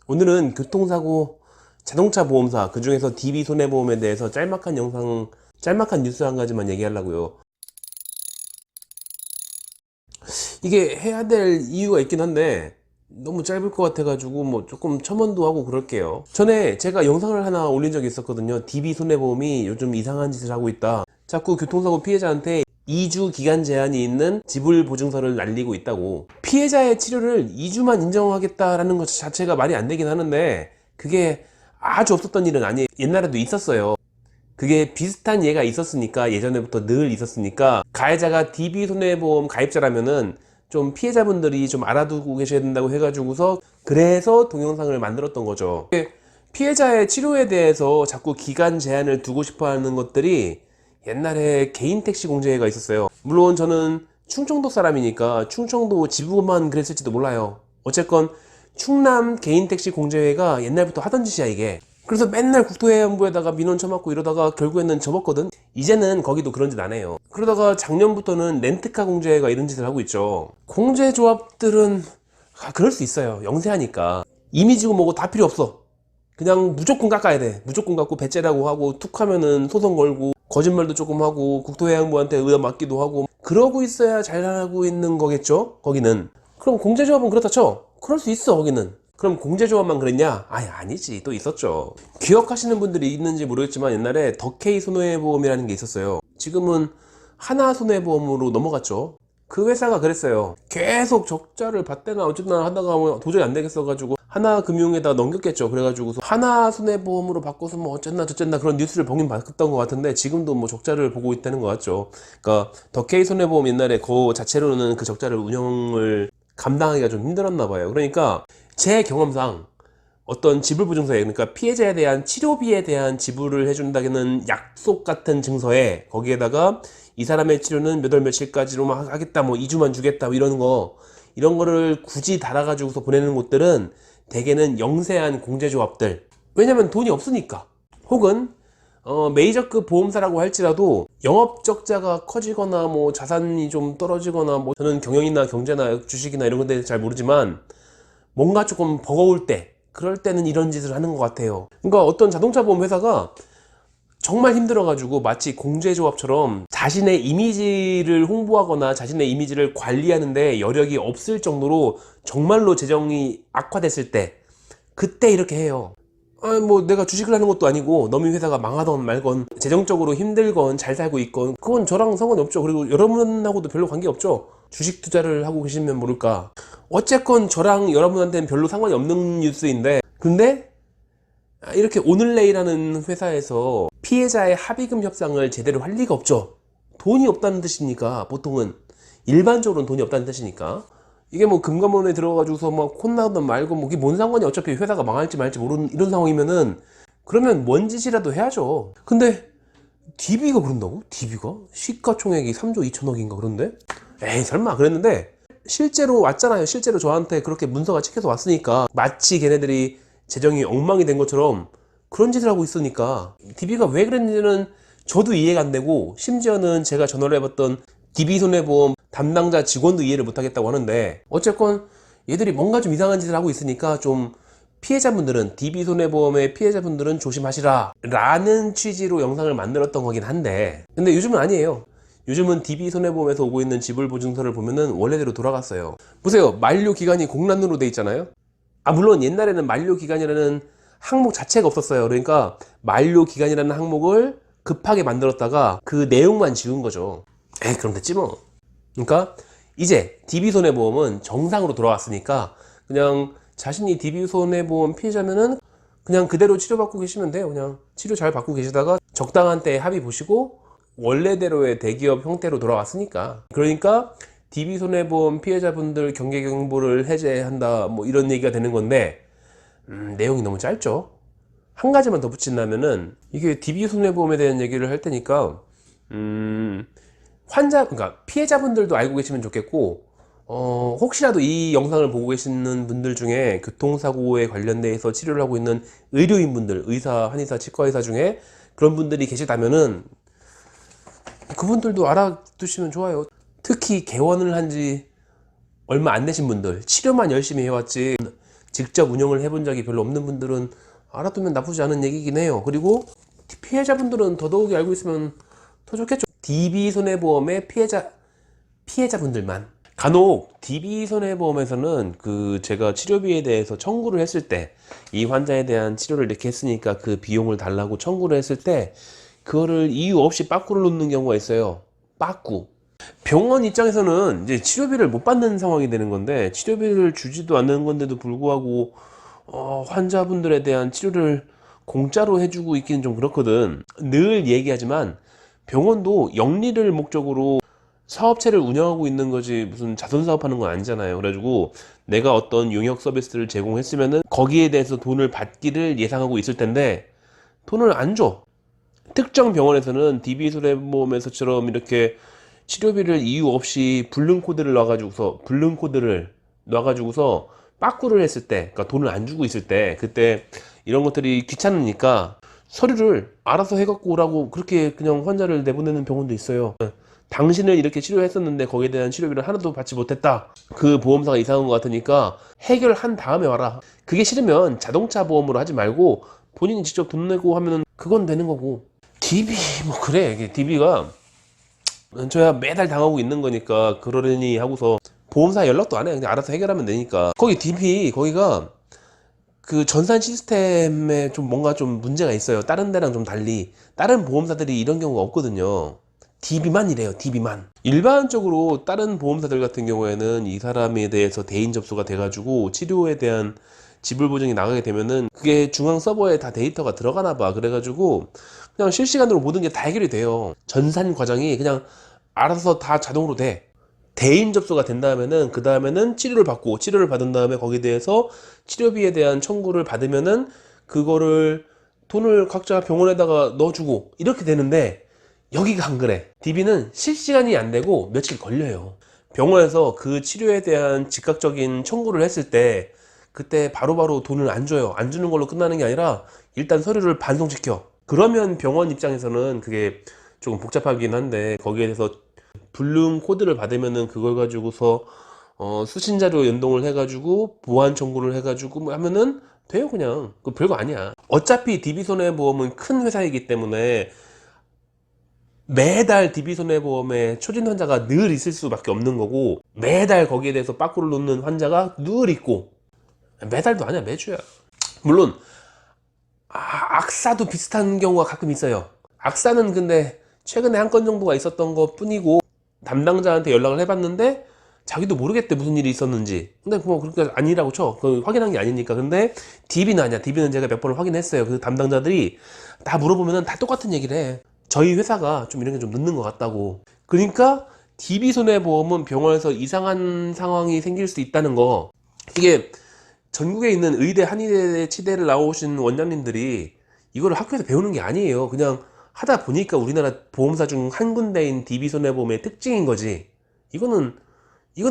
오늘은 교통사고 자동차 보험사 그중에서 DB손해보험에 대해서 짤막한 뉴스 한 가지만 얘기하려고요. 이게 해야 될 이유가 있긴 한데 너무 짧을 것 같아 가지고 뭐 조금 첨언도 하고 그럴게요. 전에 제가 영상을 하나 올린 적이 있었거든요. DB손해보험이 요즘 이상한 짓을 하고 있다, 자꾸 교통사고 피해자한테 2주 기간 제한이 있는 지불보증서를 날리고 있다고. 피해자의 치료를 2주만 인정하겠다라는 것 자체가 말이 안 되긴 하는데, 그게 아주 없었던 일은 아니에요. 옛날에도 있었어요. 그게 비슷한 예가 있었으니까, 예전에부터 늘 있었으니까, 가해자가 DB손해보험 가입자라면은 좀 피해자분들이 좀 알아두고 계셔야 된다고 해가지고서, 그래서 동영상을 만들었던 거죠. 피해자의 치료에 대해서 자꾸 기간 제한을 두고 싶어 하는 것들이 옛날에 개인 택시 공제가 있었어요. 물론 저는 충청도 사람이니까 충청도 지부만 그랬을지도 몰라요. 어쨌건 충남 개인 택시 공제회가 옛날부터 하던 짓이야 이게. 그래서 맨날 국토해양부에다가 민원 쳐맞고 이러다가 결국에는 접었거든. 이제는 거기도 그런 짓 안 해요. 그러다가 작년부터는 렌트카 공제회가 이런 짓을 하고 있죠. 공제조합들은 그럴 수 있어요. 영세하니까. 이미지고 뭐고 다 필요 없어. 그냥 무조건 깎아야 돼. 무조건 깎고 배째라고 하고 툭 하면은 소송 걸고 거짓말도 조금 하고 국토해양부한테 의뢰 맡기도 하고, 그러고 있어야 잘하고 있는 거겠죠 거기는. 그럼 공제조합은 그렇다 쳐. 그럴 수 있어 거기는. 그럼 공제조합만 그랬냐? 아니지, 또 있었죠. 기억하시는 분들이 있는지 모르겠지만 옛날에 더케이 손해보험이라는 게 있었어요. 지금은 하나손해보험으로 넘어갔죠. 그 회사가 그랬어요. 계속 적자를 봤대나 어쨌나 하다가 뭐 도저히 안 되겠어 가지고 하나금융에다 넘겼겠죠. 그래가지고 하나손해보험으로 바꿔서 뭐 어쨌나 저쨌나 그런 뉴스를 보긴 봤던 것 같은데, 지금도 뭐 적자를 보고 있다는 것 같죠. 그러니까 더케이 손해보험 옛날에 그 자체로는 그 적자를 운영을 감당하기가 좀 힘들었나 봐요. 그러니까 제 경험상 어떤 지불보증서에, 그러니까 피해자에 대한 치료비에 대한 지불을 해준다는 약속 같은 증서에, 거기에다가 이 사람의 치료는 몇 월 며칠까지로만 하겠다, 뭐 2주만 주겠다, 뭐 이런 거를 굳이 달아가지고서 보내는 곳들은 대개는 영세한 공제조합들. 왜냐면 돈이 없으니까. 혹은 메이저급 보험사라고 할지라도 영업 적자가 커지거나 뭐 자산이 좀 떨어지거나, 뭐 저는 경영이나 경제나 주식이나 이런 것에 대해서 잘 모르지만 뭔가 조금 버거울 때, 그럴 때는 이런 짓을 하는 것 같아요. 그러니까 어떤 자동차 보험 회사가 정말 힘들어가지고 마치 공제조합처럼 자신의 이미지를 홍보하거나 자신의 이미지를 관리하는데 여력이 없을 정도로 정말로 재정이 악화됐을 때, 그때 이렇게 해요. 뭐 내가 주식을 하는 것도 아니고 너미 회사가 망하던 말건 재정적으로 힘들건 잘 살고 있건 그건 저랑 상관이 없죠. 그리고 여러분하고도 별로 관계없죠. 주식 투자를 하고 계시면 모를까. 어쨌건 저랑 여러분한테는 별로 상관이 없는 뉴스인데, 근데 이렇게 오늘레이라는 회사에서 피해자의 합의금 협상을 제대로 할 리가 없죠. 돈이 없다는 뜻이니까. 보통은 일반적으로는 돈이 없다는 뜻이니까. 이게 뭐 금감원에 들어가지고서 막 혼나든 말고 뭐 그게 뭔 상관이, 어차피 회사가 망할지 말지 모르는 이런 상황이면은 그러면 뭔 짓이라도 해야죠. 근데 DB가 그런다고? DB가? 시가총액이 3조 2천억인가 그런데? 에이 설마 그랬는데, 실제로 왔잖아요. 실제로 저한테 그렇게 문서가 찍혀서 왔으니까 마치 걔네들이 재정이 엉망이 된 것처럼 그런 짓을 하고 있으니까. DB가 왜 그랬는지는 저도 이해가 안 되고, 심지어는 제가 전화를 해봤던 DB손해보험 담당자 직원도 이해를 못하겠다고 하는데, 어쨌건 얘들이 뭔가 좀 이상한 짓을 하고 있으니까 좀 피해자분들은, DB손해보험의 피해자분들은 조심하시라 라는 취지로 영상을 만들었던 거긴 한데, 근데 요즘은 아니에요. 요즘은 DB손해보험에서 오고 있는 지불보증서를 보면은 원래대로 돌아갔어요. 보세요. 만료기간이 공란으로 돼 있잖아요. 물론 옛날에는 만료기간이라는 항목 자체가 없었어요. 그러니까 만료기간이라는 항목을 급하게 만들었다가 그 내용만 지운 거죠. 그럼 됐지 뭐. 그러니까 이제 DB손해보험은 정상으로 돌아왔으니까 그냥 자신이 DB손해보험 피해자면은 그냥 그대로 치료받고 계시면 돼요. 그냥 치료 잘 받고 계시다가 적당한 때에 합의 보시고 원래대로의 대기업 형태로 돌아왔으니까. 그러니까 DB손해보험 피해자분들 경계경보를 해제한다, 뭐 이런 얘기가 되는 건데, 내용이 너무 짧죠. 한 가지만 더 붙인다면은, 이게 DB손해보험에 대한 얘기를 할 테니까 그러니까 피해자분들도 알고 계시면 좋겠고, 혹시라도 이 영상을 보고 계시는 분들 중에 교통사고에 관련돼서 치료를 하고 있는 의료인분들, 의사, 한의사, 치과의사 중에 그런 분들이 계시다면은 그분들도 알아두시면 좋아요. 특히 개원을 한 지 얼마 안 되신 분들, 치료만 열심히 해왔지 직접 운영을 해본 적이 별로 없는 분들은 알아두면 나쁘지 않은 얘기긴 해요. 그리고 피해자분들은 더더욱이 알고 있으면 더 좋겠죠. DB 손해보험의 피해자분들만. 간혹 DB 손해보험에서는 제가 치료비에 대해서 청구를 했을 때, 이 환자에 대한 치료를 이렇게 했으니까 그 비용을 달라고 청구를 했을 때 그거를 이유 없이 빠꾸를 놓는 경우가 있어요. 빠꾸. 병원 입장에서는 이제 치료비를 못 받는 상황이 되는 건데, 치료비를 주지도 않는 건데도 불구하고 환자분들에 대한 치료를 공짜로 해주고 있기는 좀 그렇거든. 늘 얘기하지만 병원도 영리를 목적으로 사업체를 운영하고 있는 거지 무슨 자선사업 하는 건 아니잖아요. 그래가지고 내가 어떤 용역 서비스를 제공했으면은 거기에 대해서 돈을 받기를 예상하고 있을 텐데 돈을 안 줘. 특정 병원에서는 DB 손해보험에서처럼 이렇게 치료비를 이유 없이 불능코드를 놔가지고서 빠꾸를 했을 때, 그러니까 돈을 안 주고 있을 때, 그때 이런 것들이 귀찮으니까 서류를 알아서 해갖고 오라고 그렇게 그냥 환자를 내보내는 병원도 있어요. 당신을 이렇게 치료했었는데 거기에 대한 치료비를 하나도 받지 못했다. 그 보험사가 이상한 것 같으니까 해결한 다음에 와라. 그게 싫으면 자동차 보험으로 하지 말고 본인이 직접 돈 내고 하면 그건 되는 거고. DB 뭐 그래. 이게 DB가 저야 매달 당하고 있는 거니까 그러려니 하고서 보험사 연락도 안 해. 그냥 알아서 해결하면 되니까. 거기 DB 거기가 그 전산 시스템에 좀 뭔가 좀 문제가 있어요. 다른 데랑 좀 달리. 다른 보험사들이 이런 경우가 없거든요. DB만 이래요. DB만. 일반적으로 다른 보험사들 같은 경우에는 이 사람에 대해서 대인 접수가 돼가지고 치료에 대한 지불 보증이 나가게 되면은 그게 중앙 서버에 다 데이터가 들어가나 봐. 그래가지고 그냥 실시간으로 모든 게 다 해결이 돼요. 전산 과정이 그냥 알아서 다 자동으로 돼. 대인 접수가 된다면은 그 다음에는 치료를 받은 다음에 거기에 대해서 치료비에 대한 청구를 받으면은 그거를 돈을 각자 병원에다가 넣어주고 이렇게 되는데, 여기가 안 그래. DB는 실시간이 안 되고 며칠 걸려요. 병원에서 그 치료에 대한 즉각적인 청구를 했을 때 그때 바로바로 돈을 안 줘요. 안 주는 걸로 끝나는 게 아니라 일단 서류를 반송시켜. 그러면 병원 입장에서는 그게 조금 복잡하긴 한데, 거기에 대해서 불능 코드를 받으면은 그걸 가지고서 수신자료 연동을 해가지고 보안 청구를 해가지고 뭐 하면은 돼요. 그냥 그 별거 아니야. 어차피 DB 손해보험은 큰 회사이기 때문에 매달 DB 손해보험에 초진 환자가 늘 있을 수밖에 없는 거고, 매달 거기에 대해서 빠꾸를 놓는 환자가 늘 있고, 매달도 아니야, 매주야. 물론 악사도 비슷한 경우가 가끔 있어요. 악사는 근데 최근에 한 건 정도가 있었던 것 뿐이고, 담당자한테 연락을 해봤는데 자기도 모르겠대, 무슨 일이 있었는지. 근데 뭐 그렇게 아니라고 쳐. 그 확인한 게 아니니까. 근데 DB는 아니야. DB는 제가 몇 번을 확인했어요. 그 담당자들이 다 물어보면은 다 똑같은 얘기를 해. 저희 회사가 좀 이런 게 좀 늦는 것 같다고. 그러니까 DB 손해보험은 병원에서 이상한 상황이 생길 수 있다는 거. 이게 전국에 있는 의대, 한의대, 치대를 나오신 원장님들이 이거를 학교에서 배우는 게 아니에요. 그냥 하다 보니까 우리나라 보험사 중 한 군데인 DB 손해보험의 특징인 거지. 이건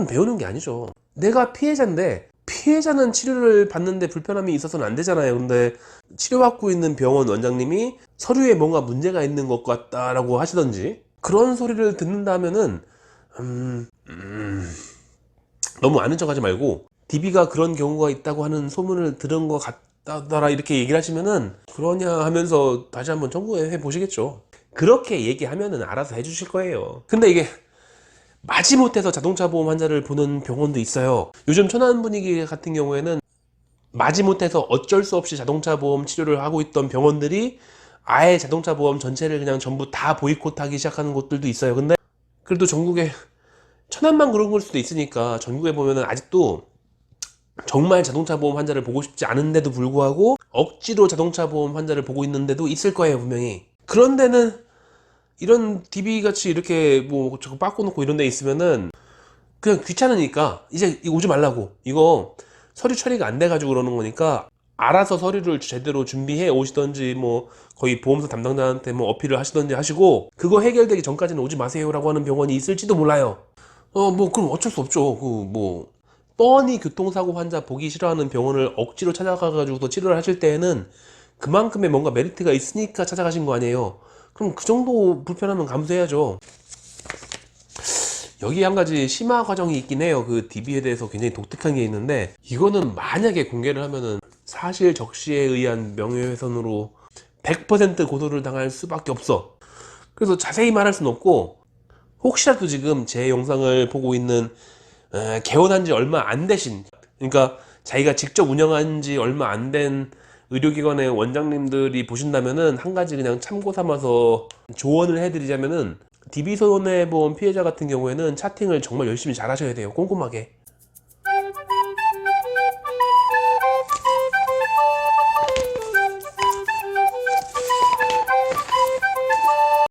배우는 게 아니죠. 내가 피해자인데 피해자는 치료를 받는데 불편함이 있어서는 안 되잖아요. 근데 치료받고 있는 병원 원장님이 서류에 뭔가 문제가 있는 것 같다라고 하시던지 그런 소리를 듣는다면은 너무 아는 척 하지 말고, DB가 그런 경우가 있다고 하는 소문을 들은 것 같다더라 이렇게 얘기를 하시면은 그러냐 하면서 다시 한번 청구해 보시겠죠. 그렇게 얘기하면은 알아서 해주실 거예요. 근데 이게 마지못해서 자동차 보험 환자를 보는 병원도 있어요. 요즘 천안 분위기 같은 경우에는 마지못해서 어쩔 수 없이 자동차 보험 치료를 하고 있던 병원들이 아예 자동차 보험 전체를 그냥 전부 다 보이콧하기 시작하는 곳들도 있어요. 근데 그래도 전국에 천안만 그런 걸 수도 있으니까 전국에 보면은 아직도 정말 자동차 보험 환자를 보고 싶지 않은데도 불구하고 억지로 자동차 보험 환자를 보고 있는 데도 있을 거예요, 분명히. 그런 데는 이런 DB 같이 이렇게 뭐 자꾸 바꿔놓고 이런 데 있으면은 그냥 귀찮으니까 이제 이거 오지 말라고. 이거 서류 처리가 안 돼가지고 그러는 거니까 알아서 서류를 제대로 준비해 오시던지, 뭐 거의 보험사 담당자한테 뭐 어필을 하시던지 하시고, 그거 해결되기 전까지는 오지 마세요라고 하는 병원이 있을지도 몰라요. 뭐 그럼 어쩔 수 없죠. 뭐 뻔히 교통사고 환자 보기 싫어하는 병원을 억지로 찾아가가지고 치료를 하실 때에는 그만큼의 뭔가 메리트가 있으니까 찾아가신 거 아니에요. 그럼 그 정도 불편하면 감수해야죠. 여기 한 가지 심화 과정이 있긴 해요. 그 DB에 대해서 굉장히 독특한 게 있는데, 이거는 만약에 공개를 하면은 사실 적시에 의한 명예훼손으로 100% 고소를 당할 수밖에 없어. 그래서 자세히 말할 수는 없고, 혹시라도 지금 제 영상을 보고 있는 개원한 지 얼마 안 되신, 그러니까 자기가 직접 운영한 지 얼마 안 된 의료기관의 원장님들이 보신다면은 한 가지 그냥 참고 삼아서 조언을 해드리자면은, DB손해보험 피해자 같은 경우에는 차팅을 정말 열심히 잘 하셔야 돼요. 꼼꼼하게.